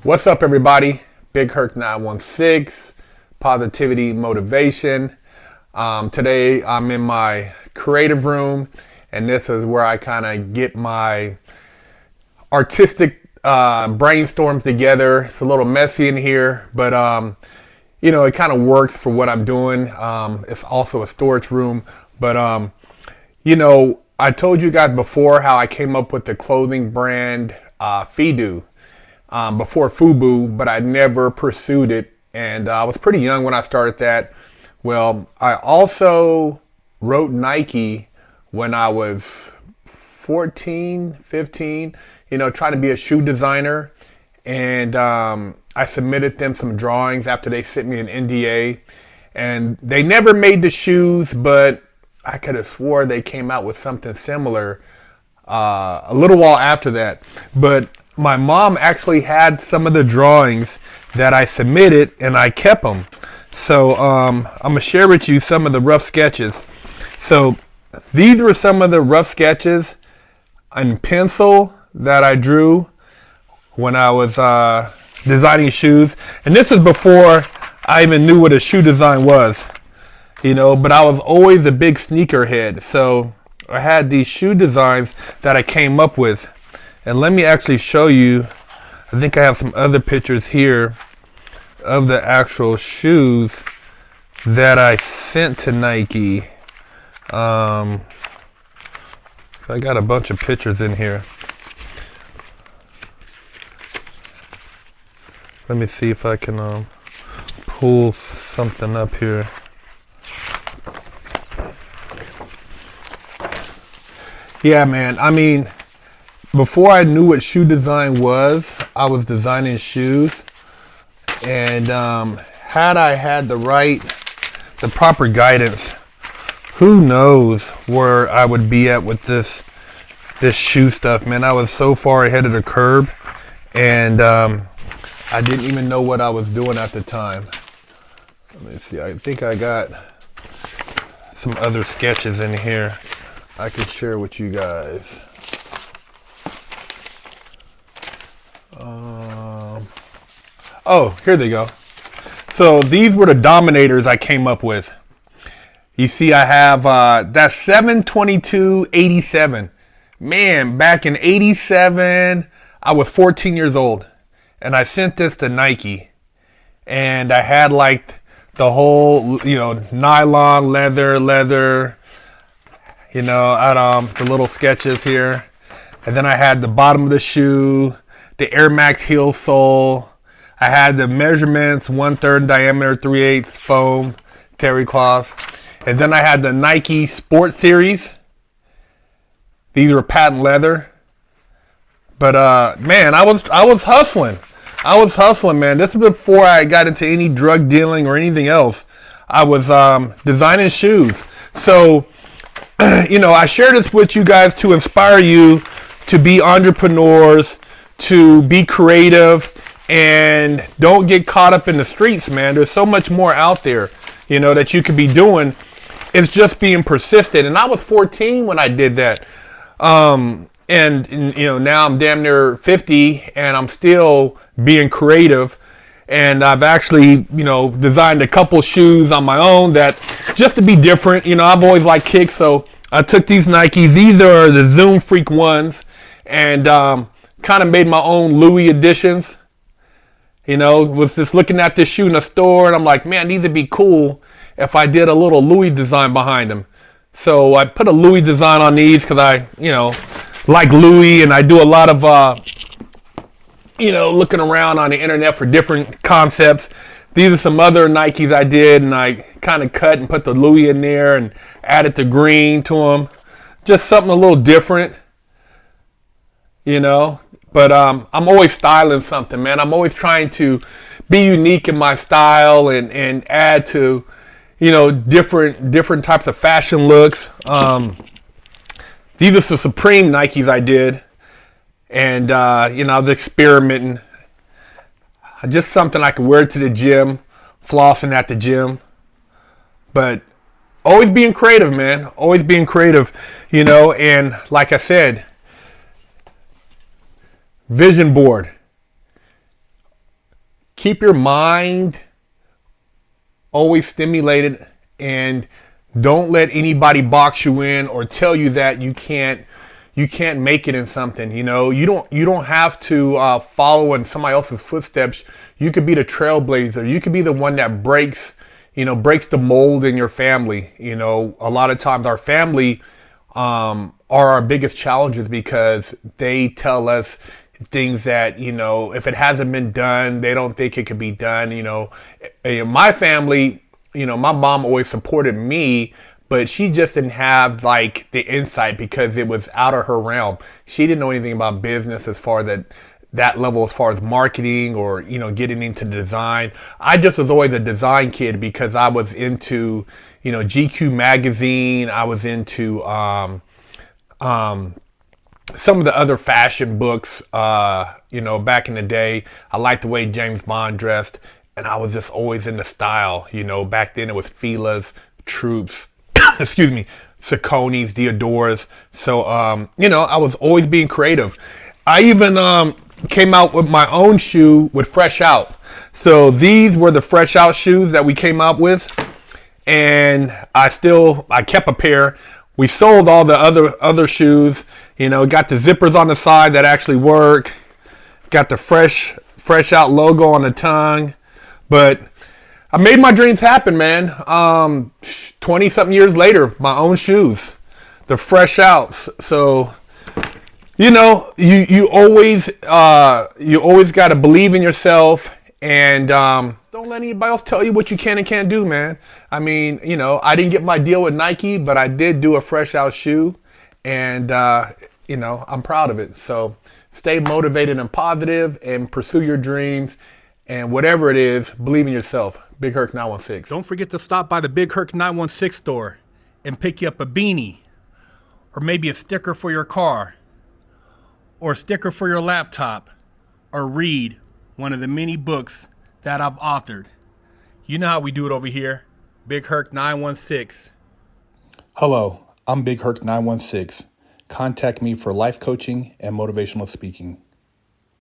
What's up, everybody? Big Herc916, positivity, motivation. Today I'm in my creative room, and this is where I kind of get my artistic brainstorms together. It's a little messy in here, but it kind of works for what I'm doing. It's also a storage room, but I told you guys before how I came up with the clothing brand Fidu. Before FUBU, but I never pursued it, and I was pretty young when I started that. Well, I also wrote Nike when I was 14, 15, trying to be a shoe designer, and I submitted them some drawings after they sent me an NDA, and they never made the shoes, but I could have swore they came out with something similar a little while after that. But my mom actually had some of the drawings that I submitted, and I kept them. So I'm going to share with you some of the rough sketches. So these were some of the rough sketches in pencil that I drew when I was designing shoes. And this is before I even knew what a shoe design was, but I was always a big sneakerhead. So I had these shoe designs that I came up with. And let me actually show you. I think I have some other pictures here of the actual shoes that I sent to Nike. I got a bunch of pictures in here. Let me see if I can pull something up here. Yeah, man. I mean, before I knew what shoe design was, I was designing shoes, and had I had the proper guidance, who knows where I would be at with this shoe stuff, man. I was so far ahead of the curve, and I didn't even know what I was doing at the time. Let me see. I think I got some other sketches in here I could share with you guys. Oh, here they go. So these were the Dominators I came up with. You see, I have that's 7/22/87. Man, back in 87, I was 14 years old, and I sent this to Nike, and I had like the whole, nylon, leather, the little sketches here, and then I had the bottom of the shoe, the Air Max heel sole. I had the measurements, 1/3 diameter, 3/8 foam, terry cloth. And then I had the Nike Sport Series. These were patent leather. But man, I was hustling. I was hustling, man. This was before I got into any drug dealing or anything else. I was designing shoes. So, I share this with you guys to inspire you to be entrepreneurs, to be creative, and don't get caught up in the streets, man. There's so much more out there, that you could be doing. It's just being persistent. And I was 14 when I did that. And now I'm damn near 50, and I'm still being creative. And I've actually, designed a couple shoes on my own that just to be different. I've always liked kicks, so I took these Nike. These are the Zoom Freak ones, and kind of made my own Louis editions. Was just looking at this shoe in the store, and I'm like, man, these would be cool if I did a little Louis design behind them. So I put a Louis design on these because I, like Louis, and I do a lot of, looking around on the internet for different concepts. These are some other Nikes I did, and I kind of cut and put the Louis in there and added the green to them. Just something a little different, But I'm always styling something, man. I'm always trying to be unique in my style and add to, different types of fashion looks. These are some Supreme Nikes I did, and I was experimenting. Just something I could wear to the gym, flossing at the gym. But always being creative, man. Always being creative, and like I said, vision board. keep your mind always stimulated, and don't let anybody box you in or tell you that you can't make it in something. You know, you don't have to follow in somebody else's footsteps. You could be the trailblazer. You could be the one that breaks the mold in your family. You know, a lot of times our family are our biggest challenges because they tell us things that, you know, if it hasn't been done, they don't think it could be done. You know, my family, you know, my mom always supported me, but she just didn't have like the insight because it was out of her realm. She didn't know anything about business as far as that level, as far as marketing or, you know, getting into design. I just was always a design kid because I was into, you know, GQ magazine. I was into some of the other fashion books, you know, back in the day. I liked the way James Bond dressed, and I was just always into style. You know, back then it was Fila's, Troops, excuse me, Saucony's, Diodor's. So, you know, I was always being creative. I even came out with my own shoe with Fresh Out. So these were the Fresh Out shoes that we came out with, and I kept a pair. We sold all the other shoes. You know, got the zippers on the side that actually work. Got the Fresh Out logo on the tongue. But I made my dreams happen, man. 20 something years later, my own shoes, the Fresh Outs. So, you know, you always got to believe in yourself, and don't let anybody else tell you what you can and can't do, man. I mean, you know, I didn't get my deal with Nike, but I did do a Fresh Out shoe, and you know, I'm proud of it. So stay motivated and positive, and pursue your dreams, and whatever it is, believe in yourself. Big Herc916. Don't forget to stop by the Big Herc916 store and pick you up a beanie, or maybe a sticker for your car, or a sticker for your laptop, or read one of the many books that I've authored. You know how we do it over here. Big Herc916. Hello, I'm Big Herc916. Contact me for life coaching and motivational speaking.